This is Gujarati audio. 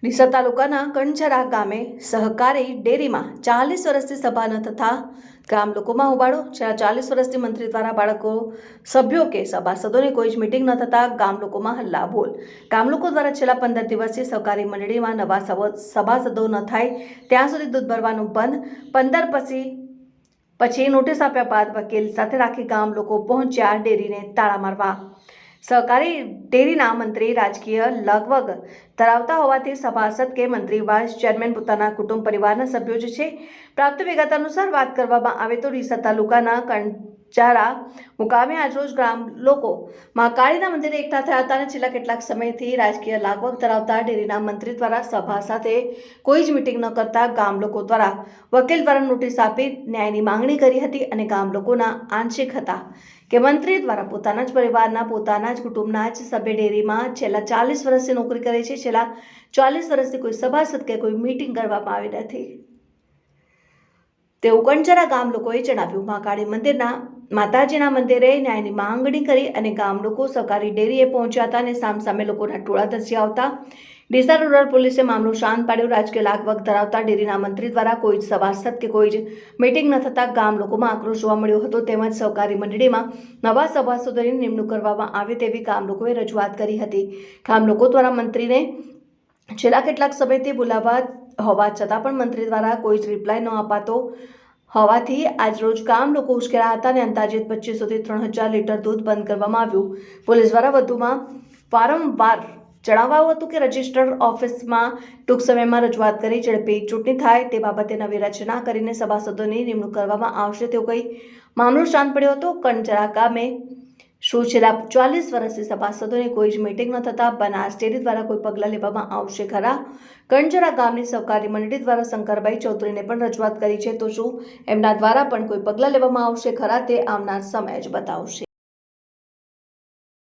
ડીસા તાલુકાના કંચરા ગામે સહકારી ડેરીમાં 40 વર્ષથી સભા ન થતા ગામ લોકોમાં હોબાળો। છેલ્લા 40 વર્ષથી મંત્રી દ્વારા બાળકો સભ્યો કે સભાસદોની કોઈ જ મીટિંગ ન થતા ગામ લોકોમાં હલ્લા બોલ। ગામ લોકો દ્વારા છેલ્લા 15 દિવસથી સહકારી મંડળીમાં નવા સભાસદો ન થાય ત્યાં સુધી દૂધ ભરવાનું બંધ। 15 પછી નોટિસ આપ્યા બાદ વકીલ સાથે રાખી ગામ લોકો પહોંચ્યા ડેરીને તાળા મારવા। સહકારી ડેરીના મંત્રી રાજકીય લગવગ ધરાવતા હોવાથી સભાસદ કે મંત્રી વાઇસ ચેરમેન પોતાના કુટુંબ પરિવારના સભ્યો જ છે। પ્રાપ્ત વિગત અનુસાર વાત કરવામાં આવે તો ડીસા તાલુકાના કંચારા મુકામે આજરોજ ગ્રામ લોકો મહાકાળીના મંદિરે એકઠા થયા હતા અને છેલ્લા કેટલાક સમયથી રાજકીય લાગવગ ધરાવતા ડેરીના મંત્રી દ્વારા સભા સાથે કોઈ જ મીટિંગ ન કરતા ગામ લોકો દ્વારા વકીલ દ્વારા નોટિસ આપી ન્યાયની માંગણી કરી હતી અને ગામ લોકોના આંશિક હતા કે મંત્રી દ્વારા પોતાના જ પરિવારના પોતાના જ કુટુંબના જ સભ્ય ડેરીમાં છેલ્લા 40 વર્ષથી નોકરી કરે છે। છેલ્લા 40 વર્ષથી કોઈ સભાસદ કે કોઈ મીટિંગ કરવામાં આવી નથી તેવું કંચરા ગામ લોકોએ જણાવ્યું। મહાકાળી મંદિરના માતાજીના મંદિરે ન્યાયની માંગણી કરી અને ગામ લોકો સહકારી ડેરીએ પહોંચ્યા હતા અને સામસામે લોકોના ટોળા ધસી આવતા ડીસા રૂરલ પોલીસે મામલો શાંત પાડ્યો। રાજકીય લાગવગ ધરાવતા ડેરીના મંત્રી દ્વારા કોઈ જ સભાસદ કે કોઈ જ મીટિંગ ન થતા ગામ લોકોમાં આક્રોશ જોવા મળ્યો હતો તેમજ સહકારી મંડળીમાં નવા સભાસદોની નિમણૂક કરવામાં આવે તેવી ગામ લોકોએ રજૂઆત કરી હતી। ગામ લોકો દ્વારા મંત્રીને છેલ્લા કેટલાક સમયથી બોલાવવા હોવા છતાં પણ મંત્રી દ્વારા કોઈ જ રિપ્લાય ન અપાતો હોવાથી આજરોજ ગામ લોકો ઉશ્કેરાયા હતા અને અંદાજિત 2500 થી 3000 લીટર દૂધ બંધ કરવામાં આવ્યું। પોલીસ દ્વારા વધુમાં વારંવાર જણાવાયું હતું કે રજિસ્ટર ઓફિસમાં ટૂંક સમયમાં રજૂઆત કરી ઝડપી ચૂંટણી થાય તે બાબતે નવી રચના કરીને સભાસદોની નિમણૂક કરવામાં આવશે તેવો કહી મામલો શાંત પડ્યો હતો। કંચરા ગામે શું છેલ્લા 40 વર્ષથી સભાસદોની કોઈ જ મીટિંગ ન થતા બનાસ ડેરી દ્વારા કોઈ પગલાં લેવામાં આવશે ખરા? કંચરા ગામની સહકારી મંડળી દ્વારા શંકરભાઈ ચૌધરીને પણ રજૂઆત કરી છે તો શું એમના દ્વારા પણ કોઈ પગલાં લેવામાં આવશે ખરા? તે આવનાર સમય જ બતાવશે।